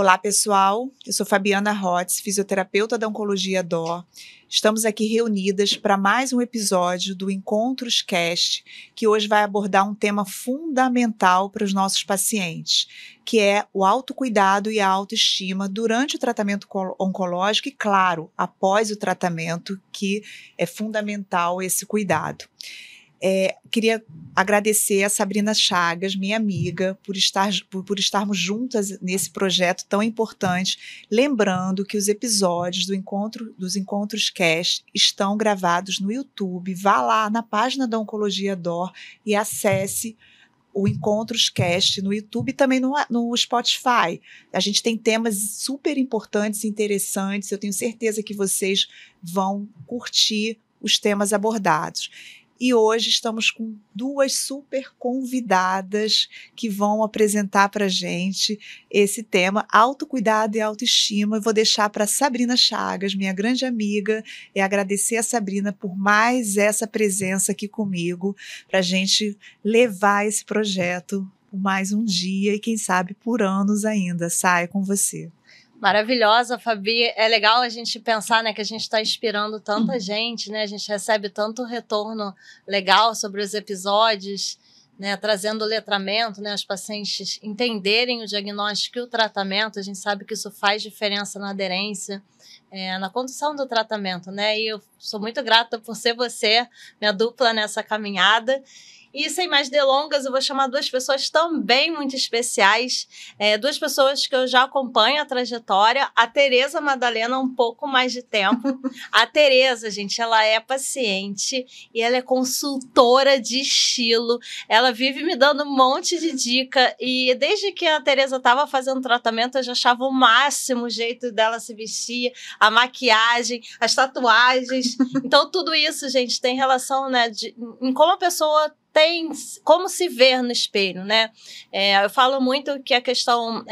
Olá, pessoal. Eu sou Fabiana Rotz, fisioterapeuta da Oncologia DOR. Estamos aqui reunidas para mais um episódio do Encontros Cast, que hoje vai abordar um tema fundamental para os nossos pacientes, que é o autocuidado e a autoestima durante o tratamento oncológico e, claro, após o tratamento, que é fundamental esse cuidado. Queria agradecer a Sabrina Chagas, minha amiga, por estarmos juntas nesse projeto tão importante. Lembrando que os episódios dos Encontros Cast estão gravados no YouTube. Vá lá na página da Oncologia DOR e acesse o Encontros Cast no YouTube e também no Spotify. A gente tem temas super importantes e interessantes. Eu tenho certeza que vocês vão curtir os temas abordados. E hoje estamos com duas super convidadas que vão apresentar para a gente esse tema, autocuidado e autoestima. Eu vou deixar para Sabrina Chagas, minha grande amiga, e agradecer a Sabrina por mais essa presença aqui comigo, para a gente levar esse projeto por mais um dia e quem sabe por anos ainda. Sai com você. Maravilhosa, Fabi. É legal a gente pensar, né, que a gente está inspirando tanta gente, né? A gente recebe tanto retorno legal sobre os episódios, né, trazendo letramento, né, os pacientes entenderem o diagnóstico e o tratamento. A gente sabe que isso faz diferença na aderência, na condução do tratamento, né? E eu sou muito grata por ser você, minha dupla nessa caminhada. E sem mais delongas, eu vou chamar duas pessoas também muito especiais, duas pessoas que eu já acompanho a trajetória. A Tereza Madalena há um pouco mais de tempo. A Tereza, gente, ela é paciente e ela é consultora de estilo. Ela vive me dando um monte de dica e desde que a Tereza estava fazendo tratamento, eu já achava o máximo o jeito dela se vestir, a maquiagem, as tatuagens. Então, tudo isso, gente, tem relação, né, em como a pessoa tem como se ver no espelho, né? Eu falo muito que a questão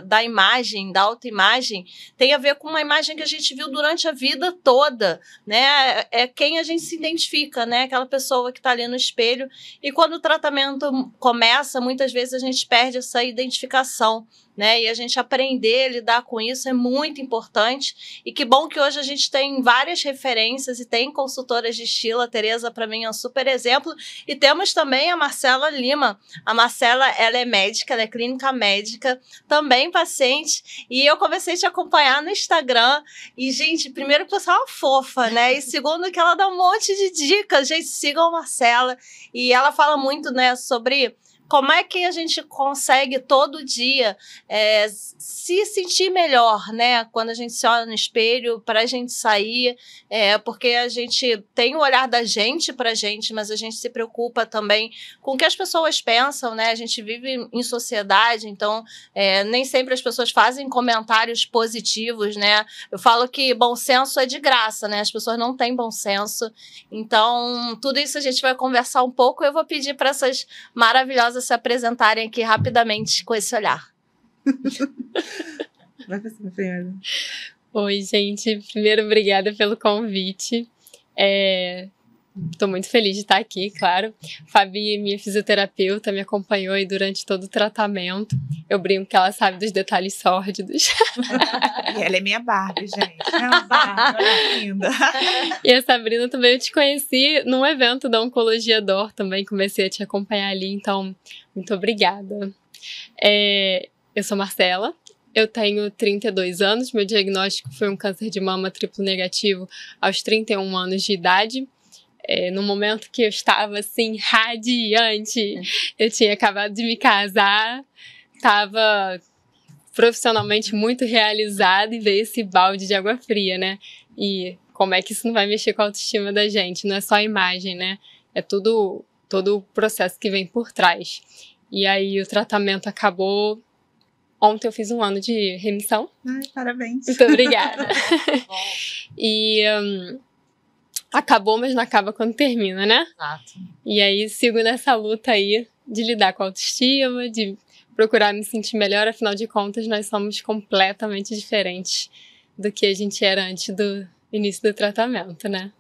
da imagem, da autoimagem, tem a ver com uma imagem que a gente viu durante a vida toda, né? É quem a gente se identifica, né? Aquela pessoa que está ali no espelho. E quando o tratamento começa, muitas vezes a gente perde essa identificação, né? E a gente aprender a lidar com isso é muito importante. E que bom que hoje a gente tem várias referências e tem consultoras de estilo. A Tereza, para mim, é um super exemplo. E temos também a Marcela Lima. A Marcela, ela é médica, ela é clínica médica, também paciente. E eu comecei a te acompanhar no Instagram. E, gente, primeiro que você é uma fofa, né? E segundo que ela dá um monte de dicas. Gente, sigam a Marcela. E ela fala muito, né, sobre como é que a gente consegue todo dia se sentir melhor, né? Quando a gente se olha no espelho, para a gente sair, porque a gente tem o olhar da gente para a gente, mas a gente se preocupa também com o que as pessoas pensam, né? A gente vive em sociedade, então nem sempre as pessoas fazem comentários positivos, né? Eu falo que bom senso é de graça, né? As pessoas não têm bom senso. Então, tudo isso a gente vai conversar um pouco. Eu vou pedir para essas maravilhosas se apresentarem aqui rapidamente com esse olhar. Vai você primeiro. Oi, gente. Primeiro, obrigada pelo convite. Estou muito feliz de estar aqui, claro. Fabi, minha fisioterapeuta, me acompanhou aí durante todo o tratamento. Eu brinco que ela sabe dos detalhes sórdidos. E ela é minha Barbie, gente. É uma Barbie, ela é linda. E a Sabrina também eu te conheci num evento da Oncologia DOR, também comecei a te acompanhar ali, então muito obrigada. Eu sou Marcela, eu tenho 32 anos, meu diagnóstico foi um câncer de mama triplo negativo aos 31 anos de idade. No momento que eu estava assim, radiante, eu tinha acabado de me casar, estava profissionalmente muito realizada e veio esse balde de água fria, né? E como é que isso não vai mexer com a autoestima da gente? Não é só a imagem, né? É todo o processo que vem por trás. E aí o tratamento acabou. Ontem eu fiz 1 ano de remissão. Ai, parabéns. Muito obrigada. E acabou, mas não acaba quando termina, né? Exato. E aí sigo nessa luta aí de lidar com a autoestima, de procurar me sentir melhor. Afinal de contas, nós somos completamente diferentes do que a gente era antes do início do tratamento, né?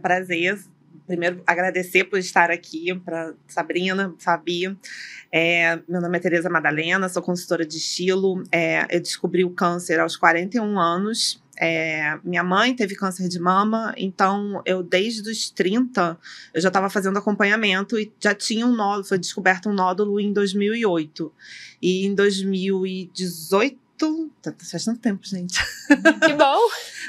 Prazer primeiro agradecer por estar aqui, para Sabrina, Fabi. Meu nome é Tereza Madalena, sou consultora de estilo. Eu descobri o câncer aos 41 anos. Minha mãe teve câncer de mama, então eu desde os 30 eu já estava fazendo acompanhamento e já tinha um nódulo, foi descoberto um nódulo em 2008. E em 2018, faz tanto tempo, gente. Que bom!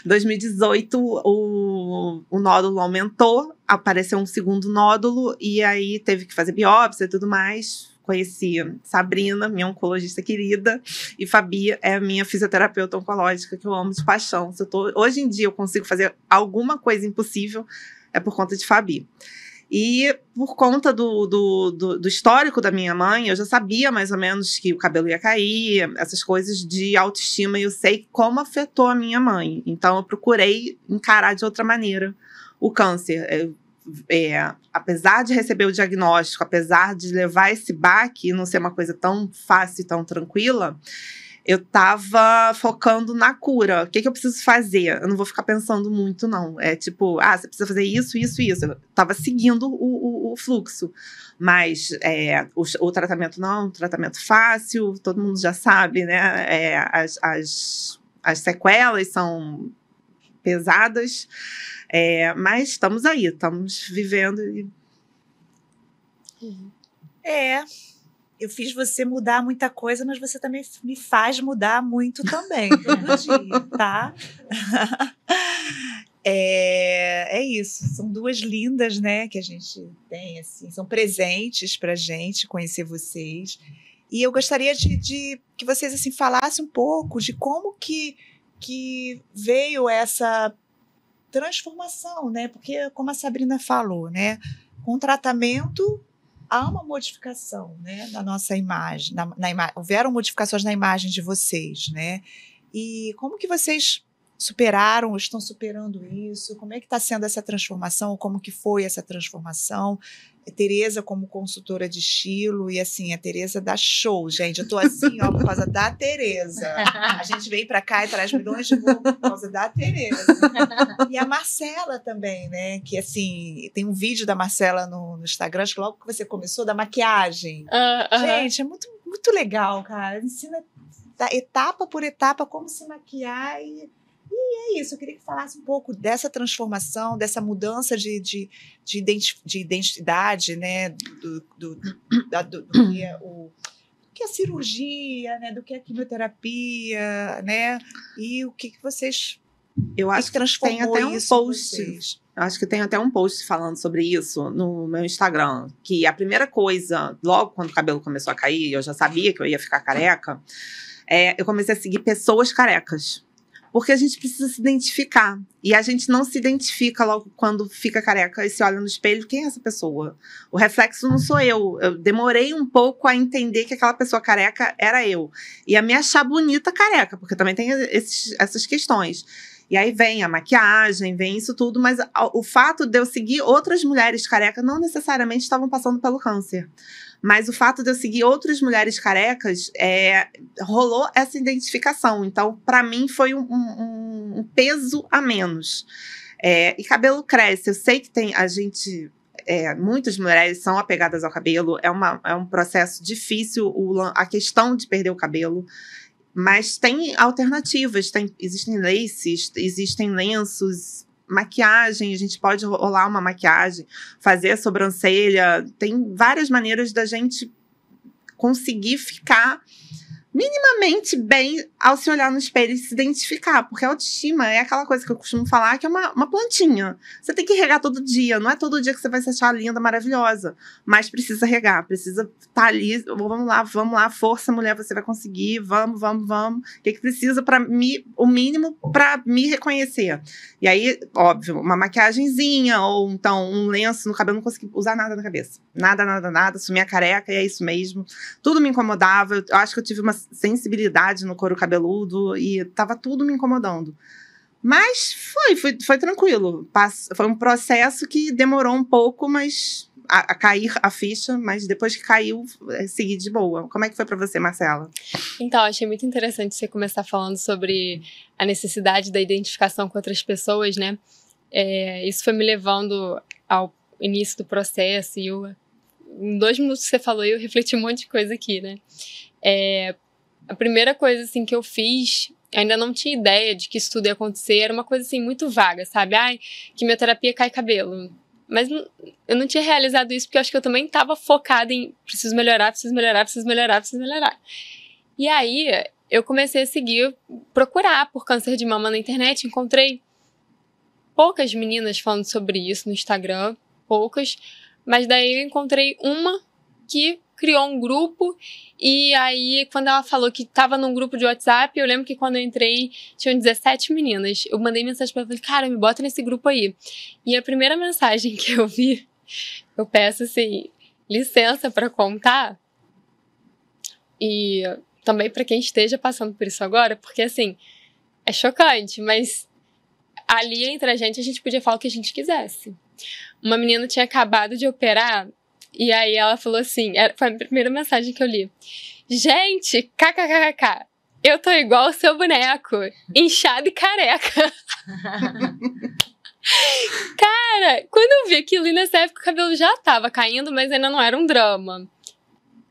2018, o nódulo aumentou, apareceu um segundo nódulo, e aí teve que fazer biópsia e tudo mais. Conheci Sabrina, minha oncologista querida, e Fabi é a minha fisioterapeuta oncológica, que eu amo de paixão. Hoje em dia eu consigo fazer alguma coisa impossível, é por conta de Fabi. E por conta do histórico da minha mãe, eu já sabia mais ou menos que o cabelo ia cair, essas coisas de autoestima, e eu sei como afetou a minha mãe. Então eu procurei encarar de outra maneira o câncer. Apesar de receber o diagnóstico, apesar de levar esse baque e não ser uma coisa tão fácil e tão tranquila, eu tava focando na cura. O que eu preciso fazer? Eu não vou ficar pensando muito, não. Tipo, você precisa fazer isso, isso, isso. Eu tava seguindo o fluxo. Mas o tratamento não é um tratamento fácil, todo mundo já sabe, né? As sequelas são pesadas, mas estamos aí, estamos vivendo. Eu fiz você mudar muita coisa, mas você também me faz mudar muito também, todo dia, tá? É isso, são duas lindas, né, que a gente tem, assim, são presentes pra gente conhecer vocês. E eu gostaria de que vocês, assim, falassem um pouco de como que veio essa transformação, né? Porque, como a Sabrina falou, né, com o tratamento há uma modificação, né, na nossa imagem, houveram modificações na imagem de vocês, né? E como que vocês superaram, ou estão superando isso? Como é que está sendo essa transformação? Como que foi essa transformação? Tereza como consultora de estilo, e assim, a Tereza dá show, gente. Eu tô assim, ó, por causa da Tereza. A gente vem pra cá e traz milhões de roupas por causa da Tereza. E a Marcela também, né? Que assim, tem um vídeo da Marcela no Instagram, acho que logo que você começou, da maquiagem. Gente, é muito, muito legal, cara. Ensina etapa por etapa como se maquiar e é isso, eu queria que falasse um pouco dessa transformação, dessa mudança de identidade, né, do que é a cirurgia, né, do que é a quimioterapia, né, e o que vocês... Eu acho que tem até um post. Eu acho que tem até um post falando sobre isso no meu Instagram, que a primeira coisa, logo quando o cabelo começou a cair, eu já sabia que eu ia ficar careca, eu comecei a seguir pessoas carecas. Porque a gente precisa se identificar. E a gente não se identifica logo quando fica careca e se olha no espelho. Quem é essa pessoa? O reflexo não sou eu. Eu demorei um pouco a entender que aquela pessoa careca era eu. E a me achar bonita careca, porque também tem essas questões. E aí vem a maquiagem, vem isso tudo. Mas o fato de eu seguir outras mulheres carecas não necessariamente estavam passando pelo câncer. Mas o fato de eu seguir outras mulheres carecas, rolou essa identificação. Então, para mim, foi um peso a menos. E cabelo cresce. Eu sei que tem a gente... muitas mulheres são apegadas ao cabelo. É um processo difícil, a questão de perder o cabelo. Mas tem alternativas. Existem laces, existem lenços... Maquiagem, a gente pode rolar uma maquiagem, fazer a sobrancelha, tem várias maneiras da gente conseguir ficar minimamente bem ao se olhar no espelho e se identificar, porque a autoestima é aquela coisa que eu costumo falar, que é uma plantinha. Você tem que regar todo dia, não é todo dia que você vai se achar linda, maravilhosa, mas precisa regar, precisa estar ali, vamos lá, força, mulher, você vai conseguir, vamos. O que precisa o mínimo para me reconhecer? E aí, óbvio, uma maquiagenzinha, ou então um lenço no cabelo, não consegui usar nada na cabeça. Nada, sumi a careca e é isso mesmo. Tudo me incomodava, eu acho que eu tive uma sensibilidade no couro cabeludo e tava tudo me incomodando. Mas foi tranquilo. Foi um processo que demorou um pouco, mas a cair a ficha, mas depois que caiu, segui de boa. Como é que foi pra você, Marcela? Então, achei muito interessante você começar falando sobre a necessidade da identificação com outras pessoas, né? Isso foi me levando ao início do processo, e em 2 minutos que você falou, eu refleti um monte de coisa aqui, né? A primeira coisa, assim, que eu fiz, ainda não tinha ideia de que isso tudo ia acontecer, era uma coisa, assim, muito vaga, sabe? Ai, quimioterapia cai cabelo. Mas eu não tinha realizado isso, porque eu acho que eu também estava focada em preciso melhorar. E aí, eu comecei a procurar por câncer de mama na internet, encontrei poucas meninas falando sobre isso no Instagram, poucas, mas daí eu encontrei uma que criou um grupo, e aí quando ela falou que estava num grupo de WhatsApp, eu lembro que quando eu entrei tinham 17 meninas, eu mandei mensagem pra ela, falei, cara, me bota nesse grupo aí. E a primeira mensagem que eu vi, eu peço assim, licença pra contar, e também pra quem esteja passando por isso agora, porque assim, é chocante, mas ali entre a gente podia falar o que a gente quisesse. Uma menina tinha acabado de operar, e aí ela falou assim, foi a primeira mensagem que eu li. Gente, kkkk, eu tô igual o seu boneco, inchado e careca. Cara, quando eu vi aquilo, e nessa época o cabelo já tava caindo, mas ainda não era um drama.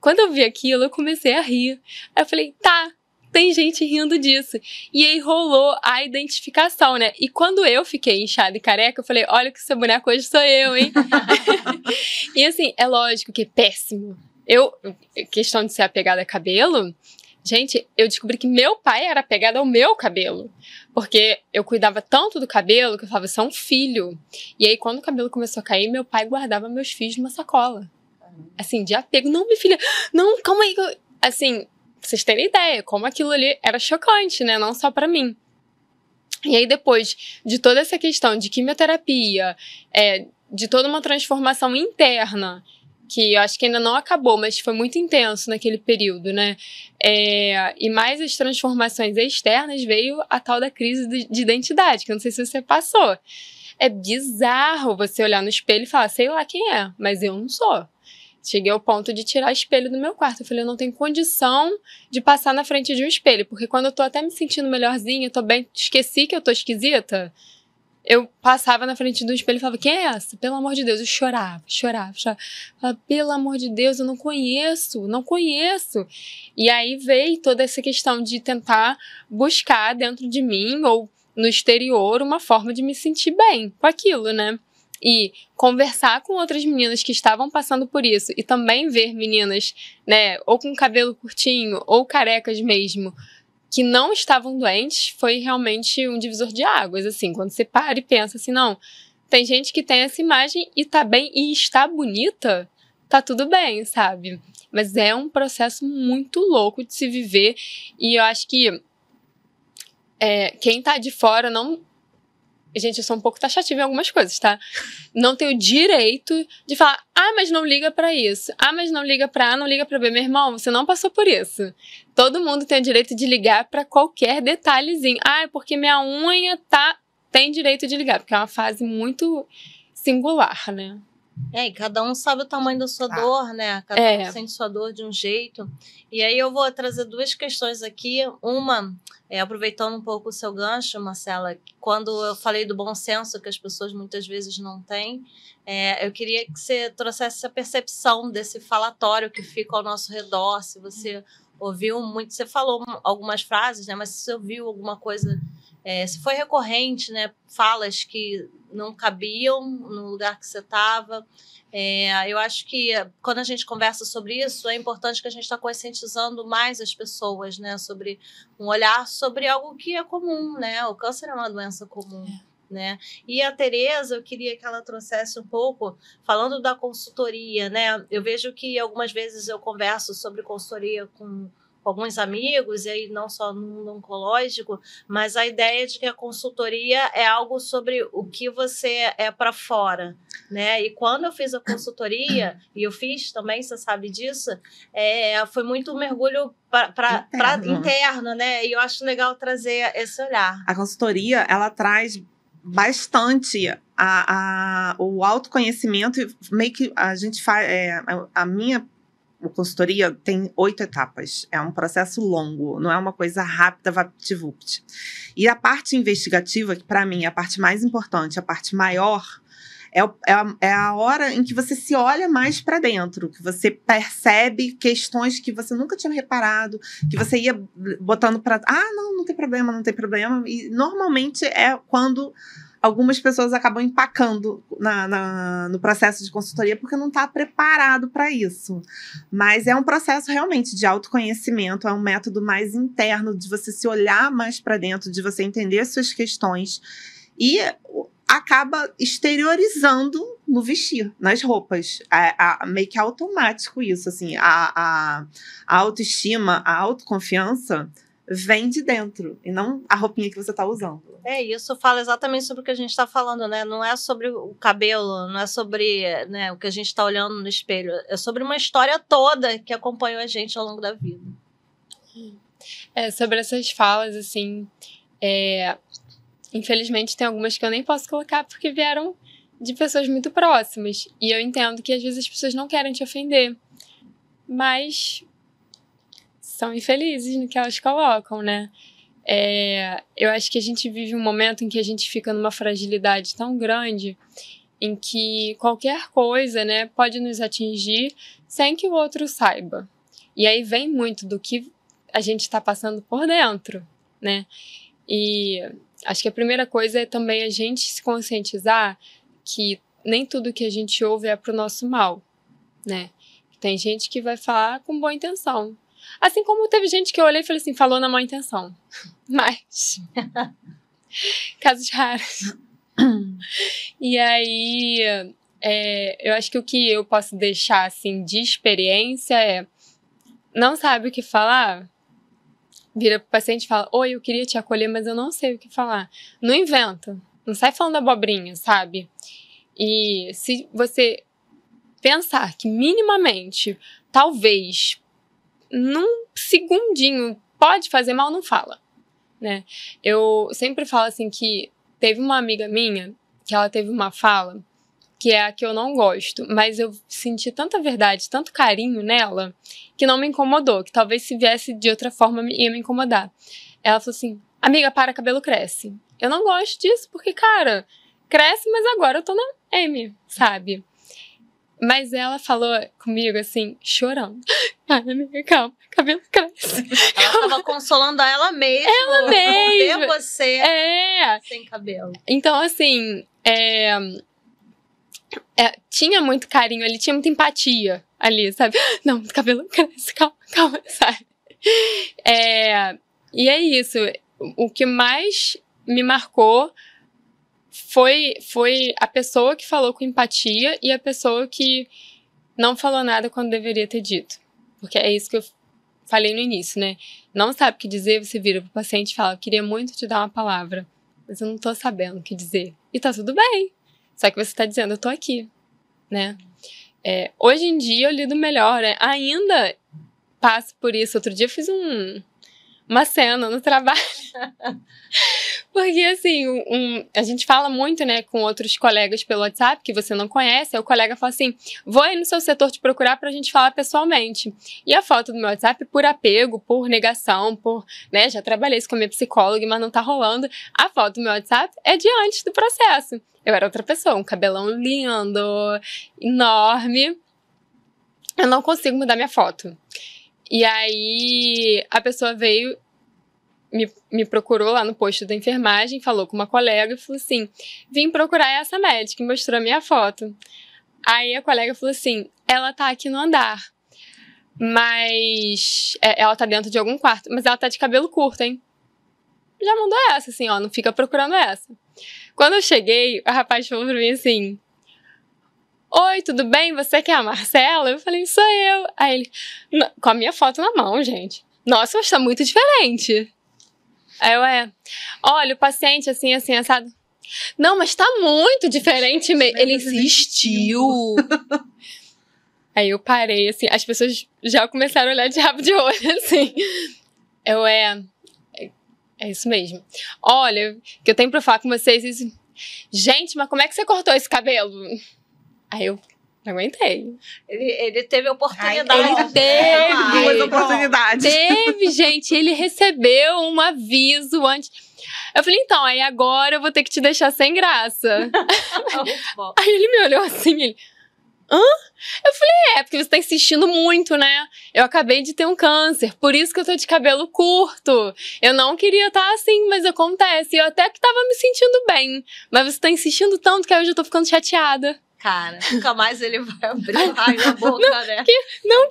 Quando eu vi aquilo, eu comecei a rir. Aí eu falei, tá, tem gente rindo disso. E aí rolou a identificação, né? E quando eu fiquei inchada e careca, eu falei, olha que seu boneco hoje sou eu, hein? E assim, é lógico que é péssimo. Questão de ser apegada a cabelo, gente, eu descobri que meu pai era apegado ao meu cabelo. Porque eu cuidava tanto do cabelo que eu falava, você é um filho. E aí, quando o cabelo começou a cair, meu pai guardava meus fios numa sacola. Assim, de apego. Não, minha filha, não, calma aí. Assim, pra vocês terem ideia, como aquilo ali era chocante, né? Não só pra mim. E aí, depois de toda essa questão de quimioterapia, de toda uma transformação interna, que eu acho que ainda não acabou, mas foi muito intenso naquele período, né? E mais as transformações externas, veio a tal da crise de identidade, que eu não sei se você passou. É bizarro você olhar no espelho e falar, sei lá quem é, mas eu não sou. Cheguei ao ponto de tirar o espelho do meu quarto. Eu falei, eu não tenho condição de passar na frente de um espelho, porque quando eu tô até me sentindo melhorzinha, eu tô bem, esqueci que eu tô esquisita, eu passava na frente do espelho e falava, quem é essa? Pelo amor de Deus, eu chorava. Falava, pelo amor de Deus, eu não conheço. E aí veio toda essa questão de tentar buscar dentro de mim, ou no exterior, uma forma de me sentir bem com aquilo, né? E conversar com outras meninas que estavam passando por isso, e também ver meninas, né, ou com cabelo curtinho, ou carecas mesmo, que não estavam doentes, foi realmente um divisor de águas, assim, quando você para e pensa assim, não, tem gente que tem essa imagem e tá bem, e está bonita, tá tudo bem, sabe? Mas é um processo muito louco de se viver, e eu acho que quem tá de fora não... Gente, eu sou um pouco taxativa em algumas coisas, tá? Não tenho o direito de falar, mas não liga pra isso. Mas não liga pra A, não liga pra B. Meu irmão, você não passou por isso. Todo mundo tem o direito de ligar pra qualquer detalhezinho. É porque minha unha tá... Tem direito de ligar, porque é uma fase muito singular, né? E cada um sabe o tamanho da sua dor, né? Cada um sente sua dor de um jeito. E aí eu vou trazer 2 questões aqui. Uma, aproveitando um pouco o seu gancho, Marcela, quando eu falei do bom senso que as pessoas muitas vezes não têm, eu queria que você trouxesse essa percepção desse falatório que fica ao nosso redor. Se você ouviu muito, você falou algumas frases, né? Mas se você ouviu alguma coisa, se foi recorrente, né? Falas que não cabiam no lugar que você estava. Eu acho que quando a gente conversa sobre isso, é importante que a gente está conscientizando mais as pessoas, né? Sobre um olhar sobre algo que é comum, né? O câncer é uma doença comum. Né? E a Tereza, eu queria que ela trouxesse um pouco, falando da consultoria, né? Eu vejo que algumas vezes eu converso sobre consultoria com alguns amigos, e aí não só no mundo oncológico, mas a ideia de que a consultoria é algo sobre o que você é para fora, né? E quando eu fiz a consultoria, e eu fiz também, você sabe disso, foi muito um mergulho para interno, né? E eu acho legal trazer esse olhar. A consultoria, ela traz bastante o autoconhecimento, e meio que a gente faz... a minha consultoria tem 8 etapas. É um processo longo, não é uma coisa rápida, vapt-vupt. E a parte investigativa, que para mim é a parte mais importante, a parte maior, É a hora em que você se olha mais para dentro, que você percebe questões que você nunca tinha reparado, que você ia botando para... não tem problema, não tem problema. E normalmente é quando algumas pessoas acabam empacando no processo de consultoria porque não está preparado para isso. Mas é um processo realmente de autoconhecimento, é um método mais interno de você se olhar mais para dentro, de você entender as suas questões e acaba exteriorizando no vestir, nas roupas. Meio que automático isso, assim. A autoestima, a autoconfiança vem de dentro, e não a roupinha que você está usando. Isso fala exatamente sobre o que a gente está falando, né? Não é sobre o cabelo, não é sobre, né, o que a gente está olhando no espelho. É sobre uma história toda que acompanhou a gente ao longo da vida. Sobre essas falas, assim, infelizmente tem algumas que eu nem posso colocar porque vieram de pessoas muito próximas. E eu entendo que às vezes as pessoas não querem te ofender, mas são infelizes no que elas colocam, né? Eu acho que a gente vive um momento em que a gente fica numa fragilidade tão grande em que qualquer coisa, né, pode nos atingir sem que o outro saiba. E aí vem muito do que a gente está passando por dentro, né? E acho que a primeira coisa é também a gente se conscientizar que nem tudo que a gente ouve é pro nosso mal, né? Tem gente que vai falar com boa intenção. Assim como teve gente que eu olhei e falei assim, falou na má intenção. Mas casos raros. E aí, eu acho que o que eu posso deixar assim de experiência é, não sabe o que falar? Vira pro paciente e fala, oi, eu queria te acolher, mas eu não sei o que falar. Não inventa, não sai falando abobrinha, sabe? E se você pensar que minimamente, talvez, num segundinho, pode fazer mal, não fala, né? Eu sempre falo assim que teve uma amiga minha que ela teve uma fala que é a que eu não gosto, mas eu senti tanta verdade, tanto carinho nela, que não me incomodou, que talvez se viesse de outra forma ia me incomodar. Ela falou assim, amiga, para, cabelo cresce. Eu não gosto disso porque, cara, cresce, mas agora eu tô na M, sabe? Mas ela falou comigo assim, chorando. Ai, amiga, calma, cabelo cresce. Ela tava consolando ela mesma. Ela mesma. Ver você sem cabelo. Então, assim, tinha muito carinho ali, tinha muita empatia ali, sabe? Não, o cabelo cresce, calma, sabe? E é isso. O que mais me marcou foi a pessoa que falou com empatia e a pessoa que não falou nada quando deveria ter dito. Porque é isso que eu falei no início, né? Não sabe o que dizer, você vira pro paciente e fala, eu queria muito te dar uma palavra, mas eu não tô sabendo o que dizer. E tá tudo bem. Só que você tá dizendo, eu tô aqui, né? Hoje em dia eu lido melhor, né? Ainda passo por isso. Outro dia eu fiz uma cena no trabalho. Porque, assim, a gente fala muito, né, com outros colegas pelo WhatsApp, que você não conhece, aí o colega fala assim, vou aí no seu setor te procurar pra gente falar pessoalmente. E a foto do meu WhatsApp, por apego, por negação, né, já trabalhei isso com a minha psicóloga, mas não tá rolando. A foto do meu WhatsApp é de antes do processo. Eu era outra pessoa, um cabelão lindo, enorme. Eu não consigo mudar minha foto. E aí, a pessoa veio, me procurou lá no posto da enfermagem, falou com uma colega e falou assim, vim procurar essa médica e mostrou a minha foto. Aí a colega falou assim, ela tá aqui no andar, mas ela tá dentro de algum quarto, mas ela tá de cabelo curto, hein? Já mandou essa, assim, ó, não fica procurando essa. Quando eu cheguei, o rapaz falou pra mim assim, oi, tudo bem? Você que é a Marcela? Eu falei, sou eu. Aí ele, com a minha foto na mão, gente. Nossa, mas tá muito diferente. Aí eu, olha, o paciente assim, assado. Não, mas tá muito diferente mesmo. Ele insistiu. Aí eu parei, assim, as pessoas já começaram a olhar de rabo de olho, assim. Eu, é isso mesmo. Olha, que eu tenho pra falar com vocês isso. Gente, mas como é que você cortou esse cabelo? Aí eu Não aguentei. Ele teve oportunidade. Ele teve. Duas oportunidades. Teve, gente. Ele recebeu um aviso antes. Eu falei, então, aí agora eu vou ter que te deixar sem graça. Aí ele me olhou assim, ele... Hã? Eu falei, porque você tá insistindo muito, né? Eu acabei de ter um câncer, por isso que eu tô de cabelo curto. Eu não queria estar assim, mas acontece. Eu até que tava me sentindo bem. Mas você tá insistindo tanto que aí eu já tô ficando chateada. Cara, nunca mais ele vai abrir o raio na boca, não, né? Que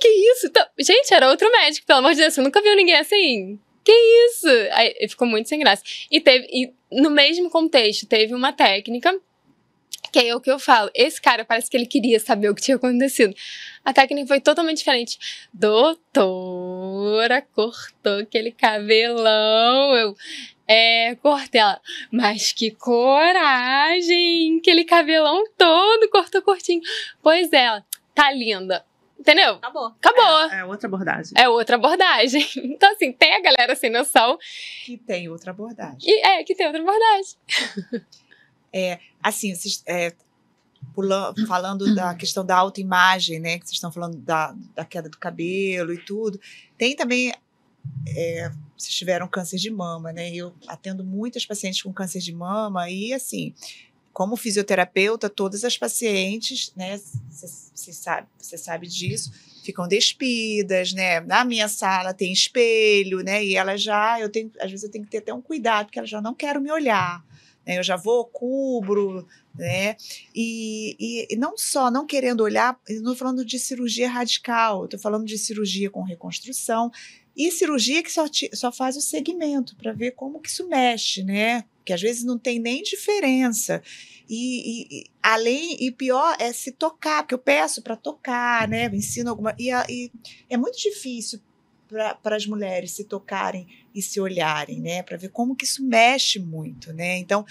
isso? Gente, era outro médico, pelo amor de Deus. Você nunca viu ninguém assim? Que isso? Aí ele ficou muito sem graça. E no mesmo contexto, teve uma técnica... Que é o que eu falo. Esse cara parece que ele queria saber o que tinha acontecido. A técnica foi totalmente diferente. Doutora, cortou aquele cabelão. Eu cortei ela. Mas que coragem! Aquele cabelão todo cortou curtinho. Pois é, tá linda. Entendeu? Acabou. É outra abordagem. É outra abordagem. Então, assim, tem a galera sem noção. Que tem outra abordagem. Que tem outra abordagem. Assim, vocês, falando da questão da autoimagem, né? Que vocês estão falando da queda do cabelo e tudo. Tem também, vocês tiveram câncer de mama, né? Eu atendo muitas pacientes com câncer de mama e, assim, como fisioterapeuta, todas as pacientes, né? Você sabe disso, ficam despidas, né? Na minha sala tem espelho, né? E elas às vezes eu tenho que ter até um cuidado, porque elas já não querem me olhar. Eu já vou, cubro, né? E não só não querendo olhar, eu não estou falando de cirurgia radical, estou falando de cirurgia com reconstrução e cirurgia que só faz o segmento para ver como que isso mexe, né? Que às vezes não tem nem diferença. E pior é se tocar, porque eu peço para tocar, né? Eu ensino alguma. E é muito difícil para as mulheres se tocarem e se olharem, né, para ver como que isso mexe muito, né? Então,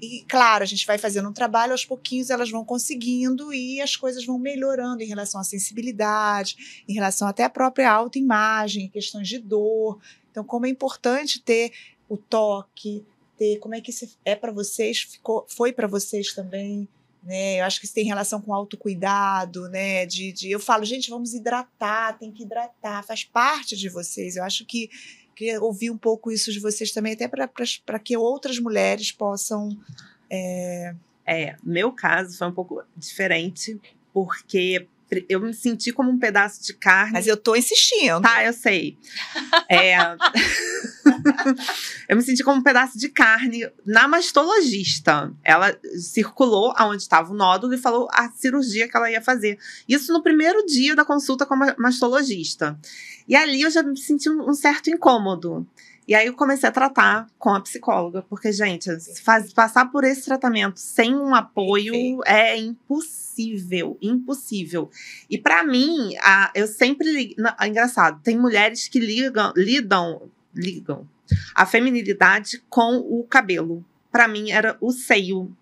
e claro, a gente vai fazendo um trabalho, aos pouquinhos elas vão conseguindo e as coisas vão melhorando em relação à sensibilidade, em relação até à própria autoimagem, questões de dor. Então, como é importante ter o toque, como é que isso é para vocês, foi para vocês também, né? Eu acho que isso tem relação com autocuidado, né? Eu falo, gente, vamos hidratar, tem que hidratar, faz parte de vocês. Eu acho que ouvir um pouco isso de vocês também, até para que outras mulheres possam... Meu caso foi um pouco diferente, porque eu me senti como um pedaço de carne. Mas eu tô insistindo. Tá, eu sei. Eu me senti como um pedaço de carne na mastologista. Ela circulou aonde estava o nódulo e falou a cirurgia que ela ia fazer. Isso no primeiro dia da consulta com a mastologista. E ali eu já me senti um certo incômodo. E aí eu comecei a tratar com a psicóloga. Porque, gente, passar por esse tratamento sem um apoio é impossível. Impossível. E pra mim, eu sempre... engraçado, tem mulheres que lidam a feminilidade com o cabelo. Pra mim, era o seio.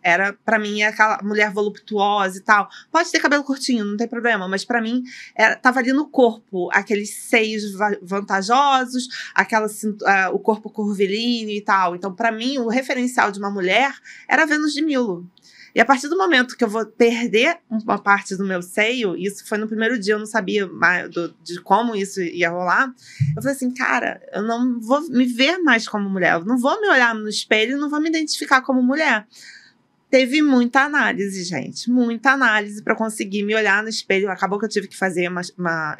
Pra mim, aquela mulher voluptuosa e tal. Pode ter cabelo curtinho, não tem problema. Mas pra mim, tava ali no corpo. Aqueles seios vantajosos, o corpo curvilíneo e tal. Então, pra mim, o referencial de uma mulher era a Vênus de Milo. E a partir do momento que eu vou perder uma parte do meu seio, isso foi no primeiro dia, eu não sabia mais de como isso ia rolar. Eu falei assim, cara, eu não vou me ver mais como mulher. Eu não vou me olhar no espelho e não vou me identificar como mulher. Teve muita análise, gente. Muita análise para conseguir me olhar no espelho. Acabou que eu tive que fazer uma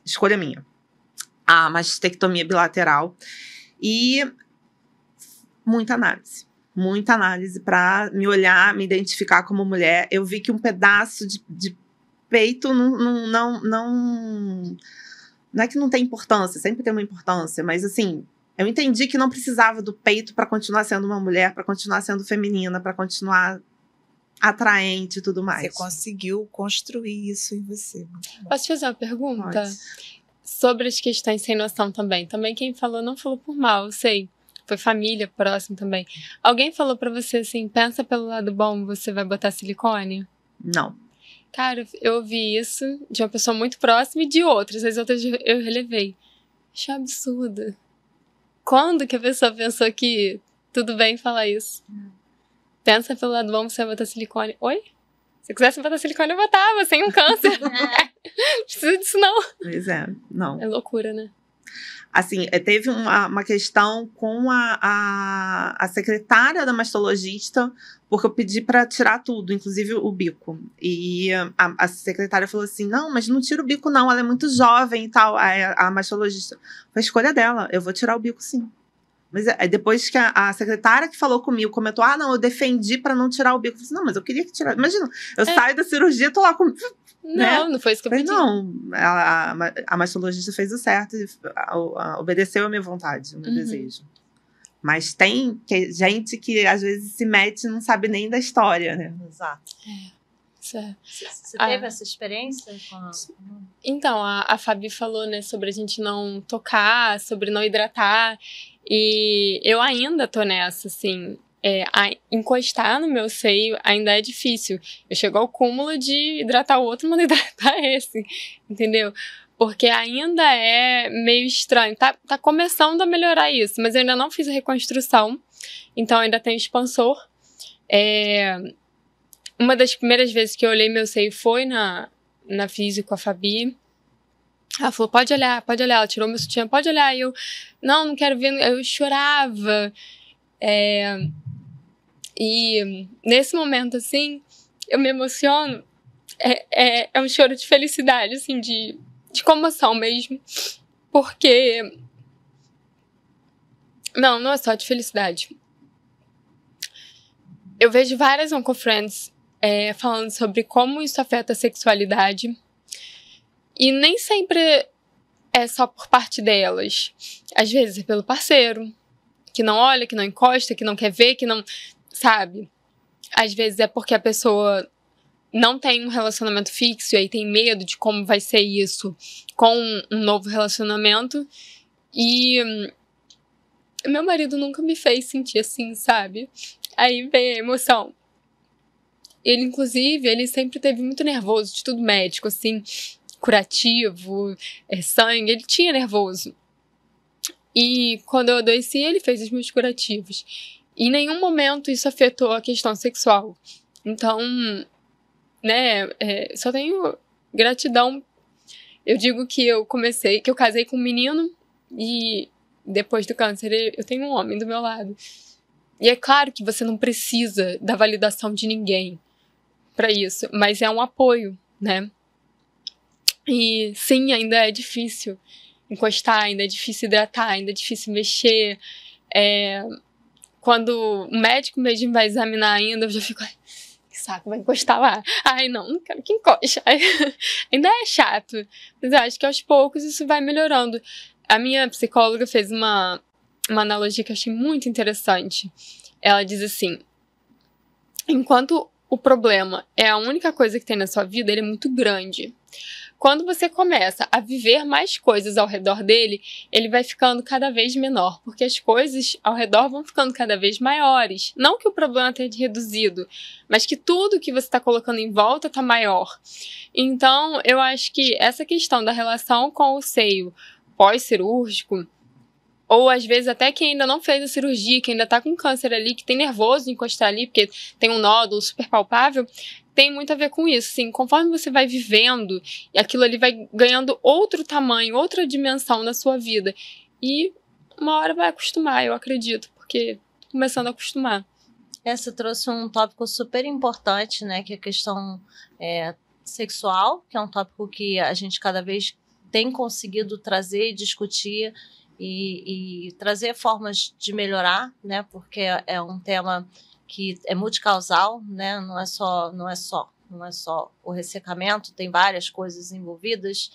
escolha minha. A mastectomia bilateral. E muita análise. Muita análise para me olhar, me identificar como mulher. Eu vi que um pedaço de peito não é que não tem importância, sempre tem uma importância, mas assim, eu entendi que não precisava do peito para continuar sendo uma mulher, para continuar sendo feminina, para continuar atraente e tudo mais. Você conseguiu construir isso em você. Posso te fazer uma pergunta? Pode. Sobre as questões sem noção também. Também quem falou não falou por mal, eu sei. Foi família próximo também. Alguém falou pra você assim, pensa pelo lado bom, você vai botar silicone? Não. Cara, eu ouvi isso de uma pessoa muito próxima e de outras. As outras eu relevei. Achei absurdo. Quando que a pessoa pensou que tudo bem falar isso? Pensa pelo lado bom, você vai botar silicone. Oi? Se eu quisesse botar silicone, eu botava, sem um câncer. Não precisa disso, não. Pois é, não. É loucura, né? Assim, teve uma questão com a secretária da mastologista, porque eu pedi para tirar tudo, inclusive o bico. E a secretária falou assim, não, mas não tira o bico não, ela é muito jovem e tal. Aí a mastologista, foi a escolha dela, eu vou tirar o bico sim. Mas depois que a secretária que falou comigo comentou, não, eu defendi para não tirar o bico. Eu falei assim, não, mas eu queria que tirasse. Imagina, eu saio da cirurgia, tô lá com... Não, não foi isso que eu pedi. Não, a mastologista fez o certo, obedeceu a minha vontade, o meu desejo. Mas tem gente que às vezes se mete e não sabe nem da história, né? Exato. Você teve essa experiência? Então, a Fabi falou, né, sobre a gente não tocar, sobre não hidratar. E eu ainda tô nessa, assim. Encostar no meu seio ainda é difícil. Eu chego ao cúmulo de hidratar o outro, mas não hidratar esse, entendeu? Porque ainda é meio estranho. Tá começando a melhorar isso, mas eu ainda não fiz a reconstrução, então ainda tenho expansor. Uma das primeiras vezes que eu olhei meu seio foi na físio com a Fabi. Ela falou, pode olhar. Ela tirou meu sutiã, pode olhar. E eu, não quero ver. Eu chorava. E nesse momento, assim, eu me emociono. É um choro de felicidade, assim, de comoção mesmo. Porque... Não é só de felicidade. Eu vejo várias oncofriends falando sobre como isso afeta a sexualidade. E nem sempre é só por parte delas. Às vezes é pelo parceiro, que não olha, que não encosta, que não quer ver, que não... Sabe? Às vezes é porque a pessoa não tem um relacionamento fixo e aí tem medo de como vai ser isso com um novo relacionamento. E meu marido nunca me fez sentir assim, sabe? Aí vem a emoção. Ele, inclusive, ele sempre teve muito nervoso de tudo médico, assim, curativo, sangue, ele tinha nervoso. E quando eu adoeci, ele fez os meus curativos. E em nenhum momento isso afetou a questão sexual. Então, né, só tenho gratidão. Eu digo que eu casei com um menino e depois do câncer eu tenho um homem do meu lado. E é claro que você não precisa da validação de ninguém para isso, mas é um apoio, né? E sim, ainda é difícil encostar, ainda é difícil hidratar, ainda é difícil mexer. Quando o médico mesmo vai examinar ainda, eu já fico, que saco, vai encostar lá. Não quero que encoste. Ainda é chato, mas eu acho que aos poucos isso vai melhorando. A minha psicóloga fez uma analogia que eu achei muito interessante. Ela diz assim, enquanto o problema é a única coisa que tem na sua vida, ele é muito grande. Quando você começa a viver mais coisas ao redor dele, ele vai ficando cada vez menor, porque as coisas ao redor vão ficando cada vez maiores. Não que o problema tenha reduzido, mas que tudo que você está colocando em volta está maior. Então, eu acho que essa questão da relação com o seio pós-cirúrgico, ou às vezes até quem ainda não fez a cirurgia, que ainda tá com câncer ali, que tem nervoso de encostar ali, porque tem um nódulo super palpável, tem muito a ver com isso, assim, conforme você vai vivendo, aquilo ali vai ganhando outro tamanho, outra dimensão na sua vida, e uma hora vai acostumar, eu acredito, porque tô começando a acostumar. Você trouxe um tópico super importante, né, que é a questão sexual, que é um tópico que a gente cada vez tem conseguido trazer e discutir, e trazer formas de melhorar, né? Porque é um tema que é multicausal, né? Não é só o ressecamento, tem várias coisas envolvidas,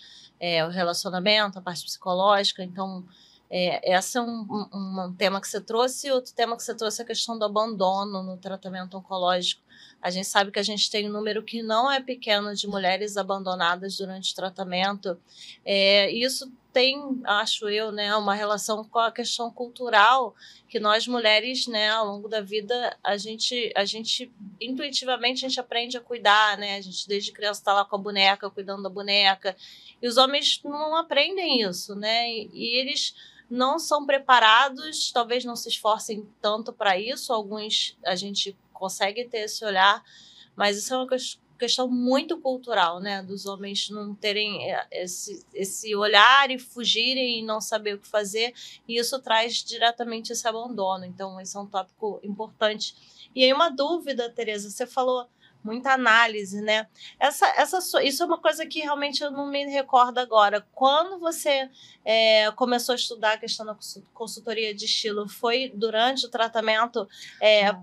o relacionamento, a parte psicológica. Então, esse é um tema que você trouxe. Outro tema que você trouxe é a questão do abandono no tratamento oncológico. A gente sabe que a gente tem um número que não é pequeno de mulheres abandonadas durante o tratamento. Isso tem, acho eu, né, uma relação com a questão cultural, que nós mulheres, né, ao longo da vida, a gente intuitivamente a gente aprende a cuidar, né? A gente desde criança está lá com a boneca, cuidando da boneca. E os homens não aprendem isso, né? E eles não são preparados, talvez não se esforcem tanto para isso. Alguns a gente consegue ter esse olhar, mas isso é uma questão muito cultural, né? Dos homens não terem esse olhar e fugirem e não saber o que fazer. E isso traz diretamente esse abandono. Então, esse é um tópico importante. E aí, uma dúvida, Tereza, você falou muita análise, né? Isso é uma coisa que realmente eu não me recordo agora. Quando você começou a estudar a questão da consultoria de estilo, foi durante o tratamento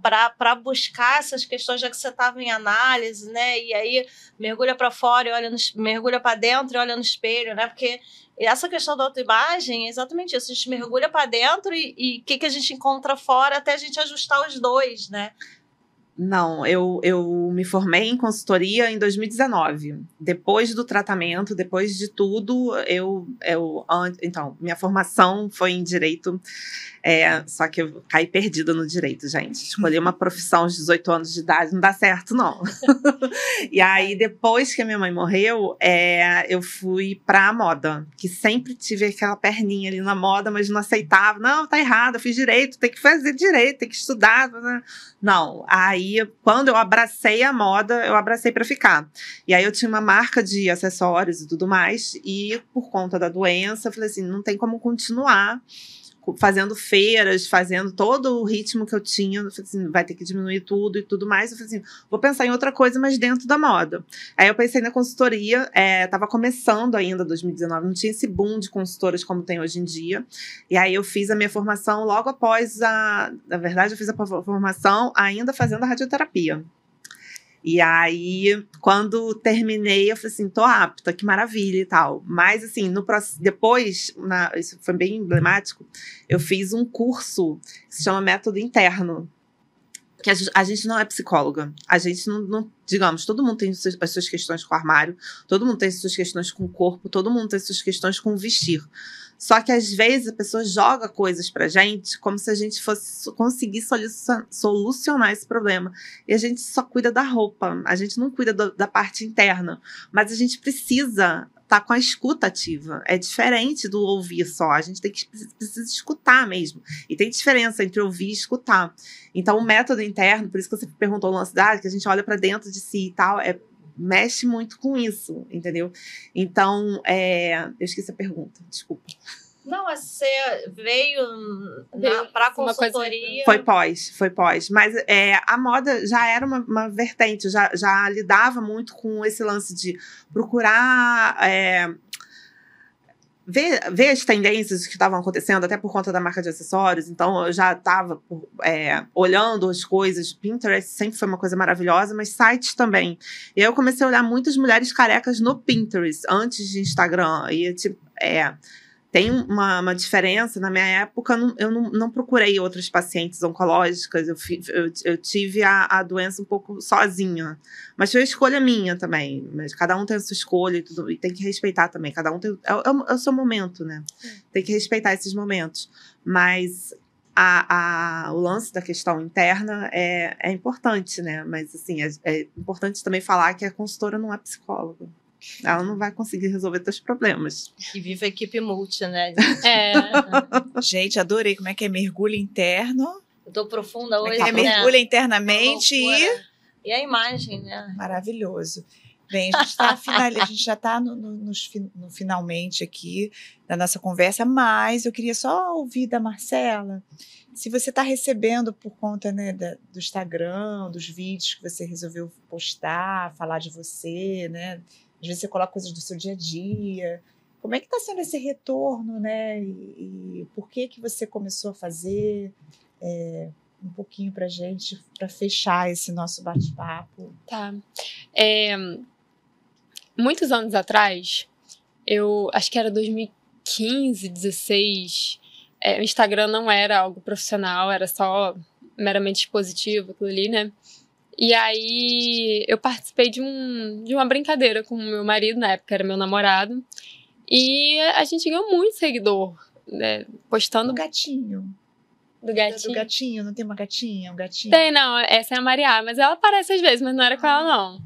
para buscar essas questões, já que você estava em análise, né? E aí mergulha para fora e mergulha para dentro e olha no espelho, né? Porque essa questão da autoimagem é exatamente isso. A gente mergulha para dentro e o que a gente encontra fora até a gente ajustar os dois, né? Não, eu me formei em consultoria em 2019. Depois do tratamento, depois de tudo, então, minha formação foi em direito, só que eu caí perdida no direito, gente. Escolhi uma profissão aos 18 anos de idade, não dá certo, não. E aí, depois que a minha mãe morreu, eu fui pra moda, que sempre tive aquela perninha ali na moda, mas não aceitava. Não, tá errado, eu fiz direito, tem que fazer direito, tem que estudar. Não, aí quando eu abracei a moda, eu abracei para ficar. E aí eu tinha uma marca de acessórios e tudo mais, e por conta da doença, eu falei assim, não tem como continuar fazendo feiras, fazendo todo o ritmo que eu tinha. Eu falei assim, vai ter que diminuir tudo e tudo mais. Eu falei assim, vou pensar em outra coisa, mas dentro da moda. Aí eu pensei na consultoria, tava começando ainda 2019, não tinha esse boom de consultoras como tem hoje em dia. E aí eu fiz a minha formação logo após na verdade, eu fiz a formação ainda fazendo a radioterapia. E aí, quando terminei, eu falei assim, tô apta, que maravilha e tal. Mas, assim, depois, isso foi bem emblemático, eu fiz um curso que se chama Método Interno. Que a gente não é psicóloga. A gente não digamos, todo mundo tem as suas questões com o armário, todo mundo tem as suas questões com o corpo, todo mundo tem as suas questões com o vestir. Só que, às vezes, a pessoa joga coisas pra gente como se a gente fosse conseguir solucionar esse problema. E a gente só cuida da roupa, a gente não cuida da parte interna. Mas a gente precisa estar com a escuta ativa. É diferente do ouvir só, a gente precisa escutar mesmo. E tem diferença entre ouvir e escutar. Então, o método interno, por isso que você perguntou no lance que a gente olha pra dentro de si e tal, mexe muito com isso, entendeu? Então, eu esqueci a pergunta, desculpa. Não, você veio para a consultoria. Foi pós. Mas a moda já era uma vertente, já lidava muito com esse lance de procurar ver as tendências que estavam acontecendo, até por conta da marca de acessórios. Então, eu já estava olhando as coisas. Pinterest sempre foi uma coisa maravilhosa, mas sites também. E aí eu comecei a olhar muitas mulheres carecas no Pinterest, antes de Instagram. E, tem uma diferença. Na minha época, eu não procurei outras pacientes oncológicas. Eu tive a doença um pouco sozinha. Mas foi a escolha minha também. Mas cada um tem a sua escolha e tem que respeitar também. Cada um tem... É o seu momento, né? Tem que respeitar esses momentos. Mas o lance da questão interna é importante, né? Mas, assim, é importante também falar que a consultora não é psicóloga. Ela não vai conseguir resolver teus problemas. E vive a equipe multi, né? Gente, adorei. Como é que é mergulho interno? Eu tô profunda hoje, né? Mergulha internamente e a imagem, né? Maravilhoso. Bem, a gente já está no finalmente aqui da nossa conversa, mas eu queria só ouvir da Marcela, se você está recebendo por conta, né, do Instagram, dos vídeos que você resolveu postar, falar de você, né? Às vezes você coloca coisas do seu dia a dia. Como é que está sendo esse retorno, né? E por que você começou a fazer um pouquinho para gente, para fechar esse nosso bate-papo? Tá. Muitos anos atrás, eu acho que era 2015, 2016, o Instagram não era algo profissional, era só meramente expositivo, aquilo ali, né? E aí eu participei de uma brincadeira com o meu marido, na época era meu namorado, e a gente ganhou muito seguidor, né? Postando... Do gatinho. Do gatinho? Do gatinho, não tem uma gatinha, um gatinho? Tem, não, essa é a Maria, mas ela aparece às vezes, mas não era com ela, não.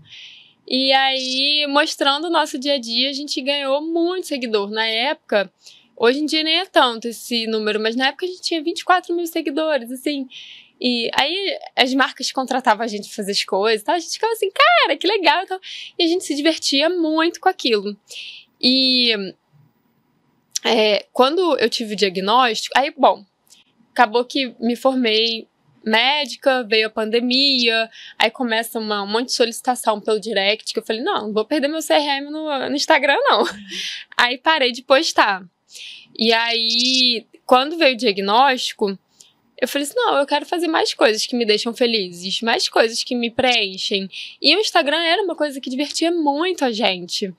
E aí, mostrando o nosso dia a dia, a gente ganhou muito seguidor. Na época, hoje em dia nem é tanto esse número, mas na época a gente tinha 24 mil seguidores, assim. E aí as marcas contratavam a gente pra fazer as coisas, tá? A gente ficava assim, cara, que legal. Então, e a gente se divertia muito com aquilo. E quando eu tive o diagnóstico, aí, bom, acabou que me formei médica, veio a pandemia, aí começa um monte de solicitação pelo direct, que eu falei, não vou perder meu CRM no Instagram, não. Aí parei de postar. E aí, quando veio o diagnóstico, eu falei assim, não, eu quero fazer mais coisas que me deixam felizes, mais coisas que me preenchem. E o Instagram era uma coisa que divertia muito a gente.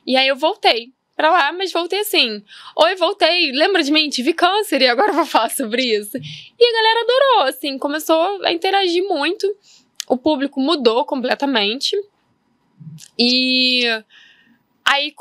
E aí eu voltei pra lá, mas voltei assim. Oi, voltei, lembra de mim? Tive câncer e agora eu vou falar sobre isso. E a galera adorou, assim, começou a interagir muito. O público mudou completamente. E aí,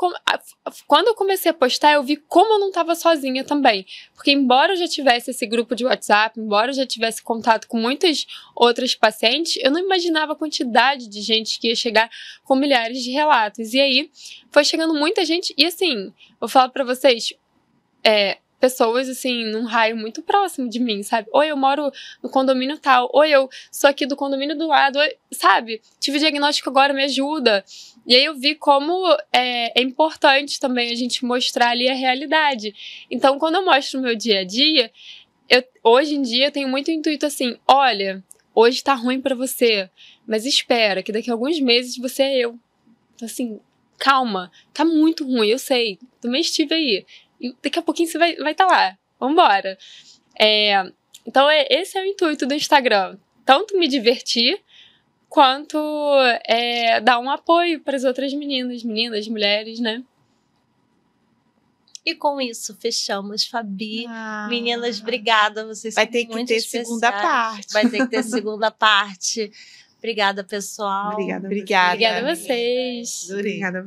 quando eu comecei a postar, eu vi como eu não estava sozinha também. Porque embora eu já tivesse esse grupo de WhatsApp, embora eu já tivesse contato com muitas outras pacientes, eu não imaginava a quantidade de gente que ia chegar com milhares de relatos. E aí, foi chegando muita gente. E assim, vou falar pra vocês, pessoas, assim, num raio muito próximo de mim, sabe? Oi, eu moro no condomínio tal. Oi, eu sou aqui do condomínio do lado. Oi, sabe? Tive diagnóstico agora, me ajuda. E aí eu vi como é importante também a gente mostrar ali a realidade. Então, quando eu mostro o meu dia a dia, hoje em dia eu tenho muito intuito assim, olha, hoje tá ruim pra você, mas espera, que daqui a alguns meses você é eu. Então, assim, calma, tá muito ruim, eu sei, também estive aí. E daqui a pouquinho você vai tá lá. Vambora. Então, esse é o intuito do Instagram. Tanto me divertir, quanto dar um apoio para as outras meninas, mulheres, né? E com isso, fechamos. Fabi, meninas, obrigada. Vocês vai ter que ter segunda parte. Vai ter que ter segunda parte. Obrigada, pessoal. Obrigada a vocês. Obrigada.